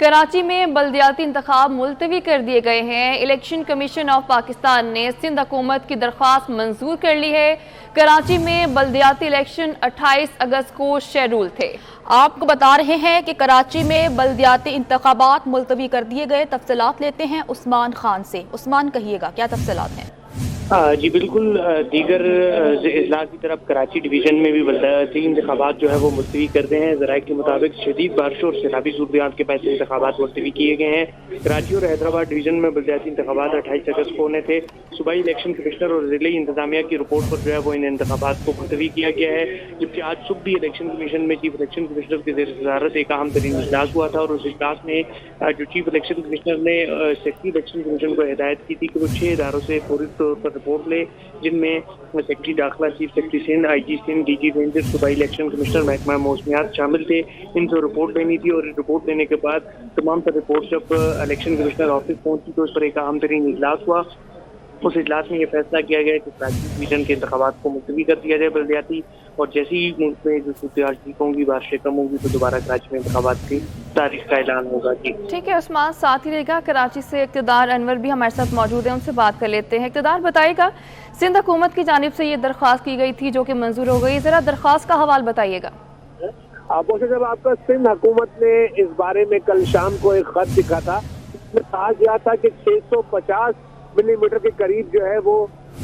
कराची में बल्दियाती इंतखाब मुलतवी कर दिए गए हैं। इलेक्शन कमीशन ऑफ पाकिस्तान ने सिंध हुकूमत की दरख्वास्त मंजूर कर ली है। कराची में बल्दियाती इलेक्शन 28 अगस्त को शेड्यूल थे। आपको बता रहे हैं कि कराची में बल्दियाती इंतखाबात मुलतवी कर दिए गए। तफसीलात लेते हैं उस्मान खान से। उस्मान, कहिएगा क्या तफसीलात हैं? जी बिल्कुल, दीगर अजला की तरफ कराची डिवीजन में भी बल्दियाती इंतखाबात जो है वो मुलतवी कर रहे हैं। ज़राए के मुताबिक शदीद बारिशों और सैलाबी सूरत के पैसे इंतखाबात मुलतवी किए गए हैं। कराची और हैदराबाद डिवीजन में बल्दियाती इंतखाबात 28 अगस्त को होने थे। सूबाई इलेक्शन कमिश्नर और ज़िले इंतजामिया की रिपोर्ट पर जो है वो इन इंतखाबात को मुलतवी किया गया है। जबकि आज सुबह भी इलेक्शन कमीशन में चीफ इलेक्शन कमिश्नर के ज़ेर सदारत एक अहम तरीन इजलास हुआ था और उस इजलास में जो चीफ इलेक्शन कमिश्नर ने सेक्रेटरी इलेक्शन कमीशन को हिदायत की थी कि वो 6 इदारों से फौरी तौर पर रिपोर्ट ले, जिनमें सेक्रेटरी दाखिला, chief secretary Sindh, IG Sindh, DG ranger, सूबाई इलेक्शन कमिश्नर, महकमा मौसमियात शामिल थे। इनसे रिपोर्ट लेनी थी और रिपोर्ट लेने के बाद तमाम तर रिपोर्ट जब इलेक्शन कमिश्नर ऑफिस पहुंची तो उस पर एक अहम तरीन इजलास हुआ। उस इजलास में यह फैसला किया गया कि कराची डिवीजन के इंतखाबात को मुलतवी कर दिया जाए बल्दियाती, और जैसे ही मुल्क में जो सूरत ठीक होंगी, बारिशें कम होंगी तो दोबारा कराची में इंतखाबात की तारीख का ऐलान होगा। जी ठीक है उस्मान, साथ ही रहेगा। कराची से इक़्तिदार अनवर भी हमारे साथ मौजूद है, उनसे बात कर लेते हैं। इक़्तिदार, बताइएगा, सिंध हुकूमत की जानिब से ये दरख्वास्त की गई थी जो कि मंजूर हो गई, जरा दरख्वास्त का हवाल बताइएगा। जब आपका सिंध हुकूमत ने इस बारे में कल शाम को एक खत लिखा था, इसमें कहा गया था कि 650 मिलीमीटर के करीब जो है वो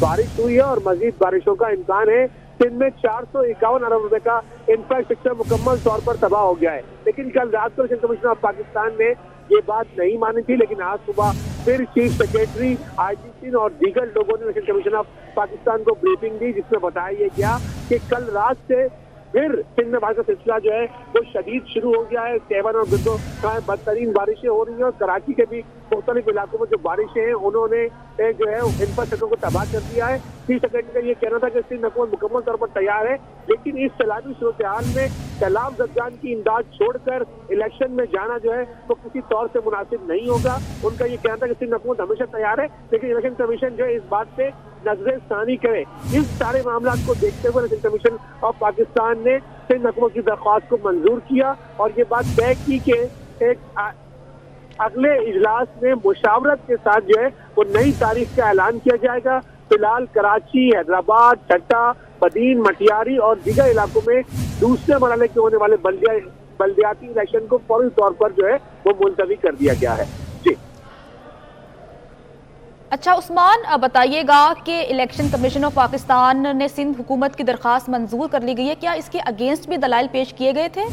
बारिश हुई है और मजीद बारिशों का इम्कान है। सिंध में 451 अरब रुपए का इंफ्रास्ट्रक्चर मुकम्मल तौर पर तबाह हो गया है। लेकिन कल रात को इलेक्शन कमीशन ऑफ पाकिस्तान ने ये बात नहीं मानी थी, लेकिन आज सुबह फिर चीफ सेक्रेटरी, IG सिंध और दीगर लोगों ने इलेक्शन कमीशन ऑफ पाकिस्तान को ब्रीफिंग दी, जिसमें बताया गया कि कल रात से फिर सिंध में बारिश का सिलसिला जो है वो शदीद शुरू हो गया है। सेवन और बिंदु में बदतरीन बारिशें हो रही हैं और कराची के भी मुख्तलिफ इलाकों में जो बारिशें हैं उन्होंने जो है इंफ्रास्ट्रक्चर को तबाह कर दिया है। चीफ सेक्रेटरी का ये कहना था कि सिंध हुकूमत मुकम्मल तौर पर तैयार है, लेकिन इस सैलाबी सूरत हाल में सैलाब ज़दगान की इमदाद छोड़कर इलेक्शन में जाना जो है वो किसी तौर से मुनासिब नहीं होगा। उनका ये कहना था कि सिंध हुकूमत हमेशा तैयार है, लेकिन इलेक्शन कमीशन जो है इस बात पे नजरसानी करे। इस सारे मामला को देखते हुए इलेक्शन कमीशन ऑफ पाकिस्तान ने सिंध हुकूमत की दरख्वास्त को मंजूर किया और ये बात तय की कि एक अगले इजलास में मुशावरत के साथ जो है वो नई तारीख का ऐलान किया जाएगा। फिलहाल कराची, हैदराबाद, ठट्टा, बदीन, मटियारी और दीगर इलाकों में दूसरे मरहले के होने वाले बल्दियाती इलेक्शन को फौरी तौर पर जो है वो मुलतवी कर दिया गया है। जी अच्छा उस्मान, अब बताइएगा कि इलेक्शन कमीशन ऑफ पाकिस्तान ने सिंध हुकूमत की दरख्वास्त मंजूर कर ली गई है, क्या इसके अगेंस्ट भी दलाइल पेश किए गए थे?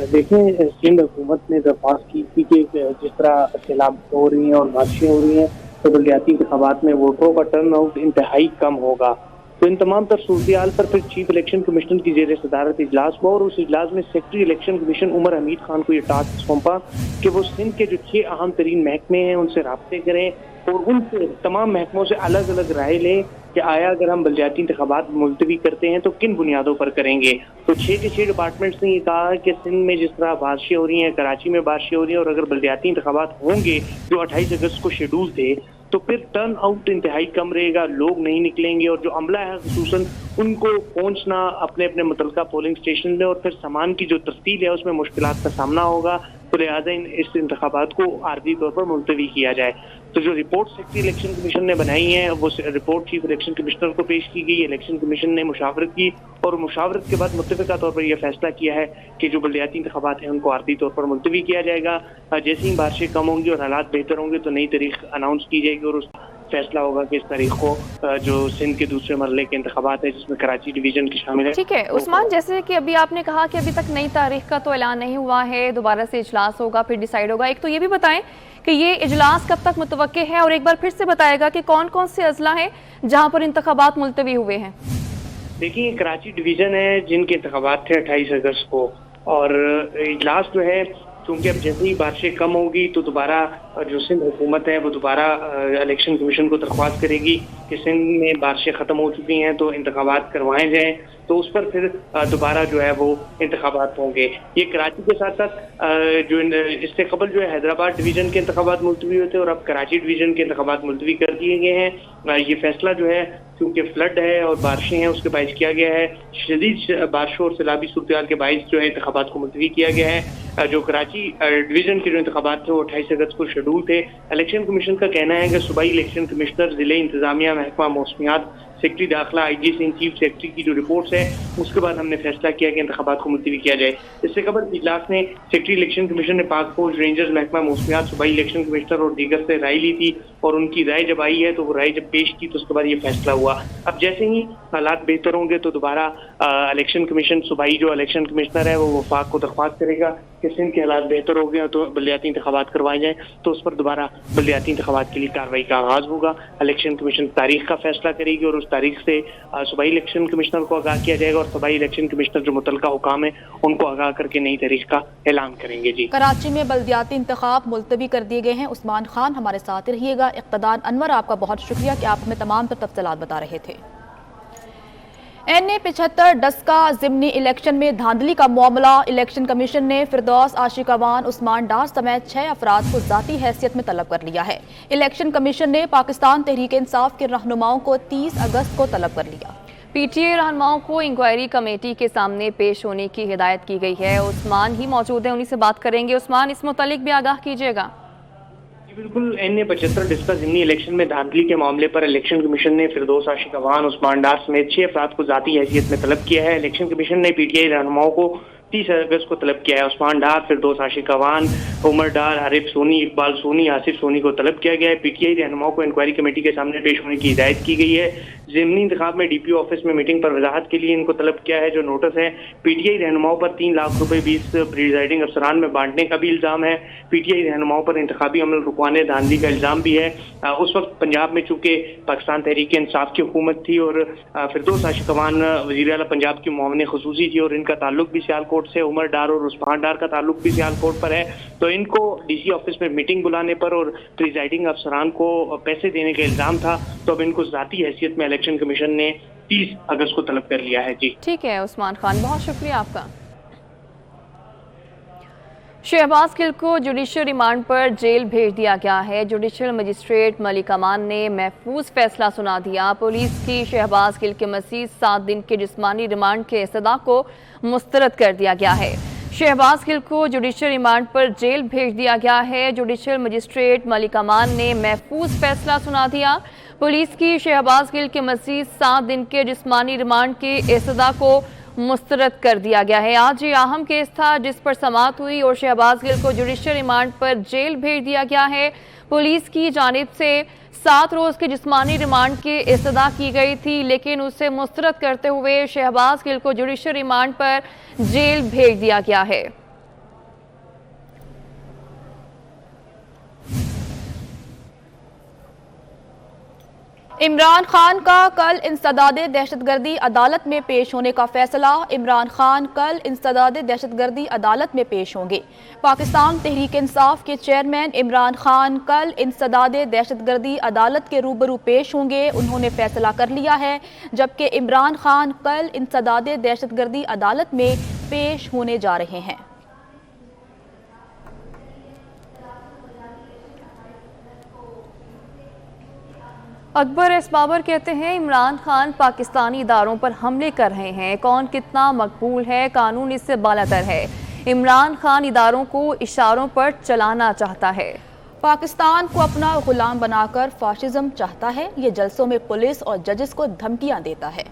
देखिए, सिंध हुकूमत ने दरख्वास्त की थी कि जिस तरह सैलाब हो रही हैं और बारिशें हो रही हैं तो बल्दियाती इंतखाबात में वोटरों का टर्न आउट इंतहाई कम होगा। तो इन तमाम तर सूरत पर फिर चीफ इलेक्शन कमिश्नर की जेर सदारत इजलास हुआ और उस इजलास में secretary election commission Umar Hamid Khan को ये टास्क सौंपा कि वो सिंध के जो 6 अहम तरीन महकमे हैं उनसे राब्ते करें और उनसे तमाम महकमों से अलग अलग राय लें कि आया अगर हम बल्दियाती इंतखाबात मुलतवी करते हैं तो किन बुनियादों पर करेंगे। तो 6 के 6 डिपार्टमेंट्स ने ये कहा कि सिंध में जिस तरह बारिशें हो रही हैं, कराची में बारिशें हो रही हैं और अगर बल्दियाती इंतखाबात होंगे जो 28 अगस्त को शेड्यूल थे तो फिर टर्न आउट इंतहाई कम रहेगा, लोग नहीं निकलेंगे और जो अमला है खुसूसन उनको पहुंचना अपने अपने मुतलका पोलिंग स्टेशन में और फिर सामान की जो तरसील है उसमें मुश्किलात का सामना होगा। तो लिहाजा इस इंतखाबात को आर्जी तौर पर मुलतवी किया जाए। तो जो रिपोर्ट सेक्रेटरी इलेक्शन कमीशन ने बनाई है वो रिपोर्ट चीफ इलेक्शन कमिश्नर को पेश की गई। इलेक्शन कमीशन ने मुशावरत की और मुशावरत के बाद मुत्तफ़िका तौर पर यह फैसला किया है कि जो बल्दियाती इंतखाबात हैं उनको आर्जी तौर पर मुलतवी किया जाएगा। जैसे ही बारिशें कम होंगी और हालात बेहतर होंगे तो नई तारीख अनाउंस की जाएगी और उस फैसला होगा कि इस तारीख को जो सिंध के दूसरे मरहले के इंतखाबात है जिसमें कराची डिवीजन की शामिल है। ठीक है उस्मान, जैसे कि अभी आपने कहा कि अभी तक नई तारीख का तो ऐलान नहीं हुआ है, दोबारा से इजलास होगा फिर डिसाइड होगा। एक तो ये भी बताएं कि ये इजलास कब तक मुतवक्के है और एक बार फिर से बताएगा कि कौन कौन से अजला हैं जहाँ पर इंतखाबात मुलतवी हुए हैं। देखिए, कराची डिवीजन है जिनके इंतखाबात थे 28 अगस्त को और इजलास जो है क्योंकि अब जैसे ही बारिशें कम होगी तो दोबारा जो सिंध हुकूमत है वो दोबारा इलेक्शन कमीशन को दरख्वास्त करेगी कि सिंध में बारिशें ख़त्म हो चुकी हैं तो इंतखाबात करवाए जाएँ। तो उस पर फिर दोबारा जो है वो इंतखाबात होंगे। ये कराची के साथ साथ जो इससे कबल जो है हैदराबाद डिवीजन के इंतखाबात मुलतवी होते और अब कराची डिवीजन के इंतखाबात मुलतवी कर दिए गए हैं। ये फैसला जो है क्योंकि फ्लड है और बारिशें हैं उसके बायस किया गया है। शदीद बारिशों और सैलाबी सूरत के बायस जो है इंतखाबात को मुलतवी किया गया है। जो कराची डिवीजन के जो इंतखाबात थे वो 28 अगस्त को शेड्यूल थे। इलेक्शन कमीशन का कहना है कि सूबाई इलेक्शन कमिश्नर, जिले इंतजामिया, महकमा मौसमियात, सेक्रेटरी दाखिला, आईजी सिंह, चीफ सेक्रेटरी की जो रिपोर्ट्स है उसके बाद हमने फैसला किया कि इंतखाबात को मुलतवी किया जाए। इससे कबल इजलास में सेक्रेटरी इलेक्शन कमीशन ने पाक फौज, रेंजर्स, महकमा मौसमियात, सूबाई इलेक्शन कमिश्नर और दीगर से राय ली थी और उनकी राय जब आई है तो वो राय जब पेश की तो उसके बाद ये फैसला हुआ। अब जैसे ही हालात बेहतर होंगे तो दोबारा इलेक्शन कमीशन, सूबाई जो इलेक्शन कमिश्नर है वो वफाक को दरख्वास्त करेगा कि सिंध के हालात बेहतर हो गए तो बलदियाती इंतखाबात करवाए जाए, तो उस पर दोबारा बलदियाती इंतखाबात के लिए कार्रवाई का आगाज होगा। इलेक्शन कमीशन तारीख का फैसला करेगी और उस तारीख से सूबाई इलेक्शन कमिश्नर को आगाह किया जाएगा और सूबाई इलेक्शन कमिश्नर जो मुतलका हुकाम है उनको आगाह करके नई तारीख का ऐलान करेंगे। जी, कराची में बल्दियाती इंतखाब मुलतवी कर दिए गए हैं। उस्मान खान हमारे साथ रहिएगा। इक़्तिदार अनवर, आपका बहुत शुक्रिया कि आप हमें तमाम तफसीलात बता रहे थे। NA 75 डस्का ज़िमनी इलेक्शन में धांधली का मामला। इलेक्शन कमीशन ने फिरदौस आशिक अवान, उस्मान डार समेत 6 अफराद को ज़ाती हैसियत में तलब कर लिया है। इलेक्शन कमीशन ने पाकिस्तान तहरीक इंसाफ के रहनुमाओं को 30 अगस्त को तलब कर लिया। PTA रहनुमाओं को इंक्वायरी कमेटी के सामने पेश होने की हिदायत की गई है। उस्मान ही मौजूद है, उन्हीं से बात करेंगे। उस्मान, इस मुतालिक भी आगाह कीजिएगा। बिल्कुल, NA 75 डिस्का ज़िमनी इलेक्शन में धांधली के मामले पर इलेक्शन कमीशन ने फिरदौस आशिक अवान, उस्मान डार समेत 6 अफराद को ज़ाती हैसियत में तलब किया है। इलेक्शन कमीशन ने PTA रहनुमाओं को 30 अगस्त को तलब किया है। उस्मान डार, फिरदौस आशिक अवान, उमर डार, आरिफ सोनी, इकबाल सोनी, आसिफ सोनी को तलब किया गया है। PTA रहनुमाओं को इंक्वायरी कमेटी के सामने पेश होने की हिदायत की गई है। ज़िमनी इंतखाब में DPO ऑफिस में मीटिंग पर वजाहत के लिए इनको तलब किया है। जो नोटिस है PTA रहनुमाओं पर 3 लाख रुपए 20 प्रिजाइडिंग अफसरान में बांटने का भी इल्ज़ाम है। PTA रहनुमाओं पर इंतखाबी अमल रुकवाने, धांधली का इल्ज़ाम भी है। उस वक्त पंजाब में चूँकि पाकिस्तान तहरीक इंसाफ की हुकूमत थी और फिरदौस आशिक अवान वज़ीर आला पंजाब की मुआविन ख़ुसूसी थी और इनका ताल्लुक भी सियालकोट से, उमर डार और उस्मान डार का ताल्लुक भी सियालकोट पर है, तो इनको DC ऑफिस में मीटिंग बुलाने पर और प्रिजाइडिंग अफसरान को पैसे देने का इल्ज़ाम था, तो अब इनको ज़ाती हैसियत में इलेक्शन कमीशन ने 30 अगस्त को तलब कर लिया है। जी, ठीक है उस्मान खान, बहुत शुक्रिया आपका। शहबाज गिल को जुडिशल रिमांड पर जेल भेज दिया गया है। जुडिशल मजिस्ट्रेट मलिक अमान ने महफूज फैसला सुना दिया। पुलिस की शहबाज गिल के मज़ीद 7 दिन के जिस्मानी रिमांड के इस्तदा को मुस्तरद कर दिया गया है। शहबाज गिल को जुडिशल रिमांड पर जेल भेज दिया गया है। जुडिशल मजिस्ट्रेट मलिक अमान ने महफूज फैसला सुना दिया। पुलिस की शहबाज गिल के मज़ीद 7 दिन के जिस्मानी रिमांड के इस्तदा को मुस्तरद कर दिया गया है। आज ये अहम केस था जिस पर समाअत हुई और शहबाज गिल को जुडिशल रिमांड पर जेल भेज दिया गया है। पुलिस की जानिब से 7 रोज़ के जिस्मानी रिमांड की इस्तदा की गई थी, लेकिन उसे मुस्तरद करते हुए शहबाज गिल को जुडिशल रिमांड पर जेल भेज दिया गया है। इमरान खान का कल इंसदादे दहशतगर्दी अदालत में पेश होने का फैसला। इमरान खान कल इंसदादे दहशतगर्दी अदालत में पेश होंगे। पाकिस्तान तहरीक इंसाफ के चेयरमैन इमरान खान कल इंसदादे दहशतगर्दी अदालत के रूबरू पेश होंगे। उन्होंने फैसला कर लिया है, जबकि इमरान खान कल इंसदादे दहशतगर्दी अदालत में पेश होने जा रहे हैं। अकबर एस बाबर कहते हैं इमरान खान पाकिस्तानी इदारों पर हमले कर रहे हैं। कौन कितना मकबूल है, कानून इससे बालातर है। इमरान खान इदारों को इशारों पर चलाना चाहता है। पाकिस्तान को अपना गुलाम बनाकर फाशिज्म चाहता है। ये जलसों में पुलिस और जजेस को धमकियां देता है।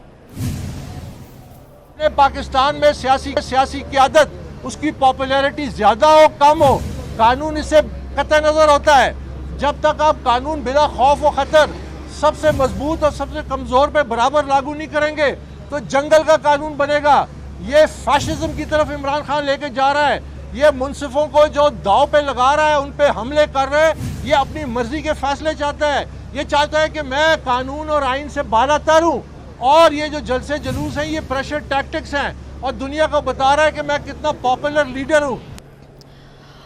पाकिस्तान में सियासी क़यादत, उसकी पॉपुलैरिटी ज्यादा हो कम हो, कानून इससे कतई नजर होता है। जब तक आप कानून बिना खौफ व खतर सबसे मजबूत और सबसे कमजोर पे बराबर लागू नहीं करेंगे तो जंगल का कानून बनेगा। ये फैशिज्म की तरफ इमरान खान लेके जा रहा है। ये मुंसिफों को जो दाव पे लगा रहा है, उन पे हमले कर रहे हैं। ये अपनी मर्जी के फैसले चाहता है। ये चाहता है कि मैं कानून और आइन से बालातर हूँ। और ये जो जलसे जुलूस हैं, ये प्रेशर टैक्टिक्स हैं और दुनिया को बता रहा है कि मैं कितना पॉपुलर लीडर हूँ।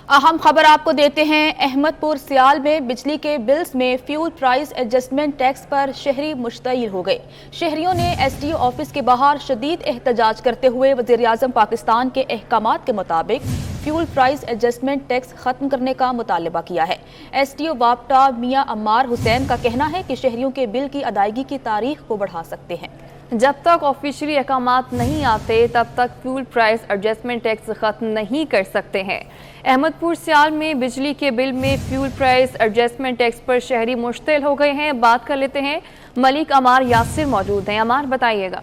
अहम खबर आपको देते हैं। अहमदपुर सियाल में बिजली के बिल्स में फ्यूल प्राइस एडजस्टमेंट टैक्स पर शहरी मुश्तइल हो गए। शहरियों ने एसडीओ ऑफिस के बाहर शदीद एहतजाज करते हुए वज़ीर-ए-आज़म पाकिस्तान के अहकामात के मुताबिक फ्यूल प्राइस एडजस्टमेंट टैक्स खत्म करने का मुतालबा किया है। एसडीओ वापटा मियां अम्मार हुसैन का कहना है कि शहरियों के बिल की अदायगी की तारीख को बढ़ा सकते हैं। जब तक ऑफिशियली अहकामात नहीं आते तब तक फ्यूल प्राइस एडजस्टमेंट टैक्स खत्म नहीं कर सकते हैं। अहमदपुर सियाल में बिजली के बिल में फ्यूल प्राइस एडजस्टमेंट टैक्स पर शहरी मुश्तिल हो गए हैं। बात कर लेते हैं, मलिक अमार यासिर मौजूद हैं। अमार, बताइएगा।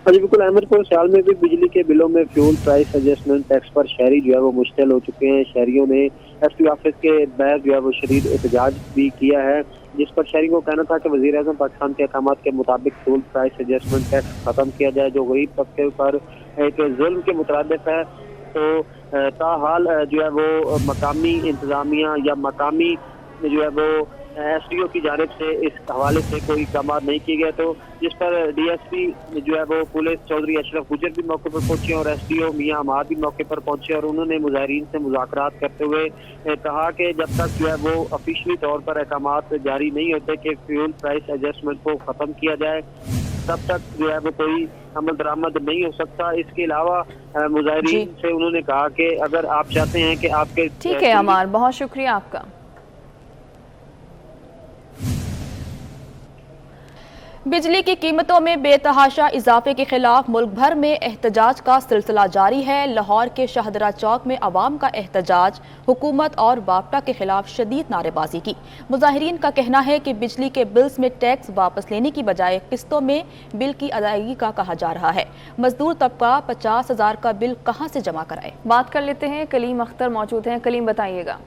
जी बिल्कुल, अहमदपुर सियाल में भी बिजली के बिलों में फ्यूल प्राइस एडजस्टमेंट टैक्स पर शहरी जो है वो मुश्तिल हो चुके हैं। शहरियों ने एसडीओ ऑफिस के बाहर जो है वो शदीद एहतजाज भी किया है, जिस पर शहरी को कहना था कि वज़ीर-ए-आज़म पाकिस्तान के अहकामात के मुताबिक फ्यूल प्राइस एडजस्टमेंट टैक्स खत्म किया जाए, जो गरीब तबके पर एक जुल्म के मुतरादिफ है। तो ताहाल जो है वो मकामी इंतजामिया या मकामी जो है वो एसडीओ की जानिब से इस हवाले से कोई इक़दाम नहीं किए गए। तो जिस पर डीएसपी जो है वो पुलिस चौधरी अशरफ गुजर भी मौके पर पहुंचे और एसडीओ मियां अमार भी मौके पर पहुंचे और उन्होंने मुजाहिरीन से मुज़ाकरात करते हुए कहा कि जब तक जो है वो ऑफिशियली तौर पर अहकामात जारी नहीं होते कि फ्यूल प्राइस एडजस्टमेंट को ख़त्म किया जाए, तब तक जो है वो कोई अमल दरामद नहीं हो सकता। इसके अलावा मुजाहिरीन से उन्होंने कहा कि अगर आप चाहते हैं कि आपके ठीक है अमार, बहुत शुक्रिया आपका। बिजली की कीमतों में बेतहाशा इजाफे के खिलाफ मुल्क भर में एहतजाज का सिलसिला जारी है। लाहौर के शाहदरा चौक में अवाम का एहतजाज हुकूमत और वापटा के खिलाफ शदीद नारेबाजी की। मुजाहिरीन का कहना है कि बिजली के बिल्स में टैक्स वापस लेने की बजाय किस्तों में बिल की अदायगी का कहा जा रहा है। मजदूर तबका 50,000 का बिल कहां से जमा कराए। बात कर लेते हैं, कलीम अख्तर मौजूद हैं। कलीम, बताइएगा।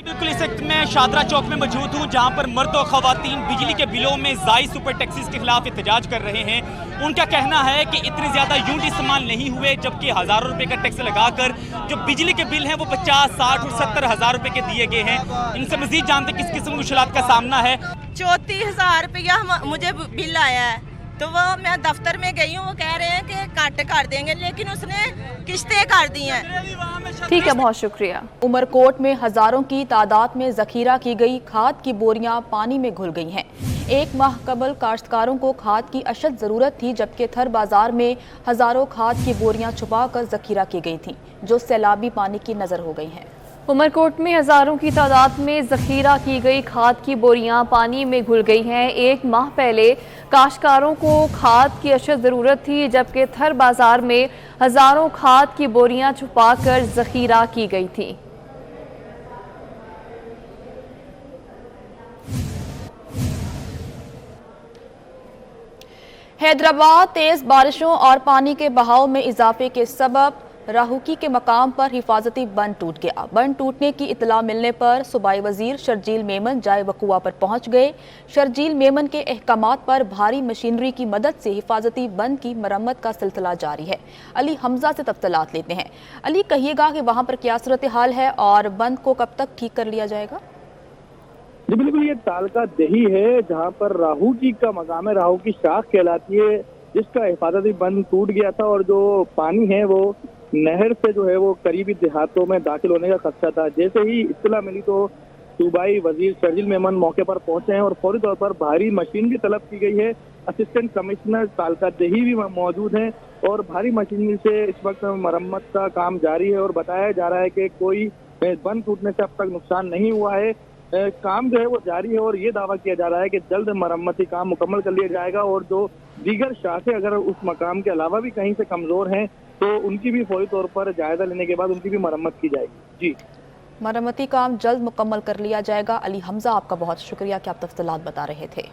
बिल्कुल, इस वक्त मैं शाहदरा चौक में मौजूद हूँ, जहाँ पर मर्द और खवातीन बिजली के बिलों में जायद सुपर टैक्सेस के खिलाफ एहतजाज कर रहे हैं। उनका कहना है कि इतने ज़्यादा यूनिट इस्तेमाल नहीं हुए, जबकि हज़ारों रुपए का टैक्स लगाकर जो बिजली के बिल हैं वो 50, 60 और 70 हज़ार रुपए के दिए गए हैं। इनसे मजीद जानते किस किस्म की मुश्किलात का सामना है। 34,000 रुपया मुझे बिल आया है, तो वो मैं दफ्तर में गई हूँ, वो कह रहे हैं कि काट कर देंगे, लेकिन उसने किस्तें कर दी हैं। ठीक है, बहुत शुक्रिया। उमरकोट में हजारों की तादाद में जखीरा की गई खाद की बोरियां पानी में घुल गई हैं। एक माह कबल काश्तकारों को खाद की अशद जरूरत थी, जबकि थर बाजार में हजारों खाद की बोरियां छुपा कर जखीरा की गई थी, जो सैलाबी पानी की नजर हो गई हैं। उमरकोट में हजारों की तादाद में जखीरा की गई खाद की बोरियां पानी में घुल गई हैं। एक माह पहले काश्तकारों को खाद की अशद ज़रूरत थी, जबकि थर बाजार में हजारों खाद की बोरियां छुपाकर जखीरा की गई थी। हैदराबाद तेज बारिशों और पानी के बहाव में इजाफे के सबब राहुकी के मकाम पर हिफाजती बंद टूट गया। बंद टूटने की इतला मिलने पर सूबाई वजीर शर्जील मेमन जाए वकुआ पर पहुंच गए। शर्जील मेमन के अहकामात पर भारी मशीनरी की मदद से हिफाजती बंद की मरम्मत का सिलसिला जारी है। अली हमजा से तफसीलात लेते हैं। अली, कहिएगा कि वहां पर क्या सूरत हाल है और बंद को कब तक ठीक कर लिया जाएगा। जी बिल्कुल, ये तालका दही है जहाँ पर राहुकी का मकाम है, राहू की शाख कहलाती है, जिसका हिफाजती बंद टूट गया था और जो पानी है वो नहर से जो है वो करीबी देहातों में दाखिल होने का खदशा था। जैसे ही इत्तला मिली तो सूबाई वजीर शर्जील मेमन मौके पर पहुंचे हैं और फौरी तौर पर भारी मशीनरी तलब की गई है। असिस्टेंट कमिश्नर तालका दही भी मौजूद हैं और भारी मशीनरी से इस वक्त मरम्मत का काम जारी है और बताया जा रहा है कि कोई बंद टूटने से अब तक नुकसान नहीं हुआ है। काम जो है वो जारी है और ये दावा किया जा रहा है कि जल्द मरम्मती काम मुकम्मल कर लिया जाएगा और जो दीगर शाखें अगर उस मकाम के अलावा भी कहीं से कमजोर हैं तो उनकी भी फौरी तौर पर जायजा लेने के बाद उनकी भी मरम्मत की जाएगी। जी, मरम्मती काम जल्द मुकम्मल कर लिया जाएगा। अली हमजा, आपका बहुत शुक्रिया कि आप तफसीलात बता रहे थे।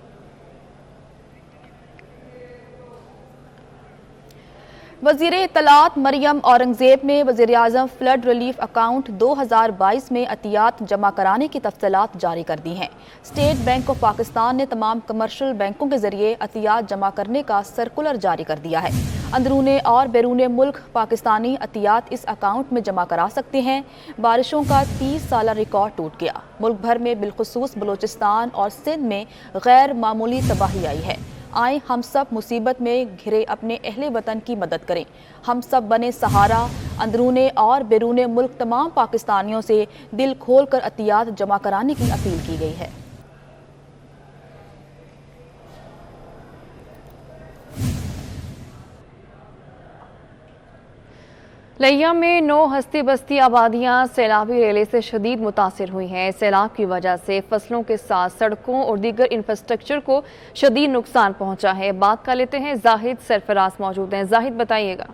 वज़ीर इत्तलात मरियम औरंगजेब ने वज़ीर-ए-आज़म फ्लड रिलीफ अकाउंट 2022 में अतियात जमा कराने की तफसीलात जारी कर दी हैं। स्टेट बैंक ऑफ पाकिस्तान ने तमाम कमर्शियल बैंकों के जरिए अतियात जमा करने का सर्कुलर जारी कर दिया है। अंदरूने और बैरूने मुल्क पाकिस्तानी अतियात इस अकाउंट में जमा करा सकते हैं। बारिशों का 30 साल रिकॉर्ड टूट गया। मुल्क भर में बिलखुसूस बलोचिस्तान और सिंध में गैर मामूली तबाही आई है। आए हम सब मुसीबत में घिरे अपने अहले वतन की मदद करें। हम सब बने सहारा। अंदरूने और बैरूने मुल्क तमाम पाकिस्तानियों से दिल खोल कर अतियात जमा कराने की अपील की गई है। लिया में 9 हस्ती बस्ती आबादियां सैलाबी रेले से शदीद मुतासिर हुई हैं। सैलाब की वजह से फसलों के साथ सड़कों और दीगर इंफ्रास्ट्रक्चर को शदीद नुकसान पहुंचा है। बात कर लेते हैं, जाहिद सरफराज मौजूद हैं। जाहिद, बताइएगा।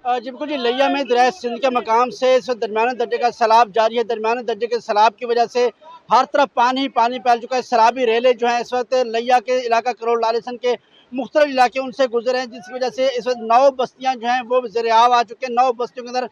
जी बिल्कुल जी, लिया में दरिया सिंध के मकाम से इस वक्त दरमियाने दर्जे का सैलाब जारी है। दरमियाने दर्जे के सैलाब की वजह से हर तरफ पानी पानी फैल चुका है। सैलाबी रेले जो है इस वक्त लिया के इलाका करोड़ लालिसन के मुख्तलिफ इलाके उनसे गुजरे हैं, जिसकी वजह से इस वक्त 9 बस्तियां जो हैं वो ज़रियाब आ चुके हैं। 9 बस्तियों के अंदर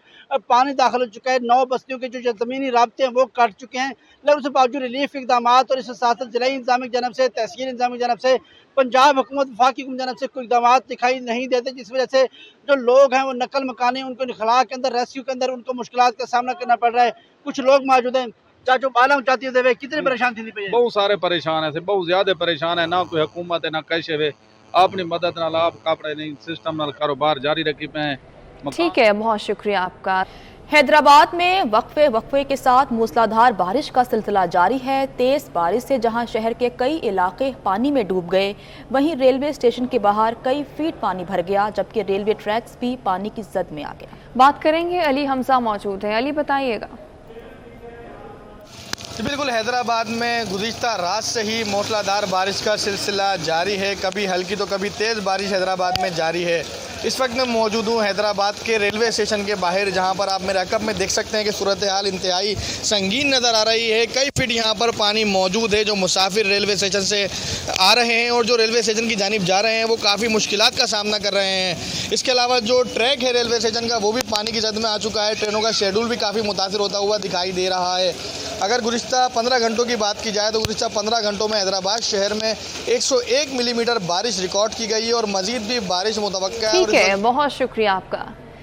पानी दाखिल हो चुका है। 9 बस्तियों के जो ज़मीनी राब्ते हैं वो कट चुके हैं। लेकिन उसके बावजूद रिलीफ इकदाम और इसके साथ साथ जिला इंतजामी की जनब से, तहसील इंतजामी की जनब से, पंजाब हुकूमत, वफाकी हुकूमत की जनब से कोई इकदाम दिखाई नहीं देते, जिस वजह से जो लोग हैं वो नकल मकानी, उनको निखला के अंदर, रेस्क्यू के अंदर उनको मुश्किलात का सामना करना पड़ रहा है। कुछ लोग मौजूद हैं चाचो आलम चाहती है कितने परेशान थी? बहुत सारे परेशान है, बहुत ज्यादा परेशान है। ना कोई हुकूमत है ना कैसे वे अपनी मदद नाल आप कपड़े नहीं सिस्टम नाल कारोबार जारी रखी पे हैं। ठीक है, बहुत शुक्रिया आपका। हैदराबाद में वक्फे के साथ मूसलाधार बारिश का सिलसिला जारी है। तेज बारिश से जहां शहर के कई इलाके पानी में डूब गए, वहीं रेलवे स्टेशन के बाहर कई फीट पानी भर गया, जबकि रेलवे ट्रैक्स भी पानी की जद में आ गया। बात करेंगे, अली हमजा मौजूद है। अली, बताइएगा। बिल्कुल, हैदराबाद में गुज़िश्ता रात से ही मूसलाधार बारिश का सिलसिला जारी है। कभी हल्की तो कभी तेज़ बारिश हैदराबाद में जारी है। इस वक्त मैं मौजूद हूँ हैदराबाद के रेलवे स्टेशन के बाहर, जहाँ पर आप मेरे अकब में देख सकते हैं कि सूरत हाल इंतहाई संगीन नज़र आ रही है। कई फीट यहाँ पर पानी मौजूद है। जो मुसाफिर रेलवे स्टेशन से आ रहे हैं और जो रेलवे स्टेशन की जानिब जा रहे हैं वो काफ़ी मुश्किलात का सामना कर रहे हैं। इसके अलावा जो ट्रैक है रेलवे स्टेशन का वो भी पानी की जद में आ चुका है। ट्रेनों का शेड्यूल भी काफ़ी मुतासिर होता हुआ दिखाई दे रहा है। अगर गुज़िश्ता 15 घंटों की बात की जाए तो गुज़िश्ता 15 घंटों में हैदराबाद शहर में 101 मिलीमीटर बारिश रिकॉर्ड की गई है और मज़ीद भी बारिश मुतवक्का है। ठीक है, बहुत शुक्रिया आपका।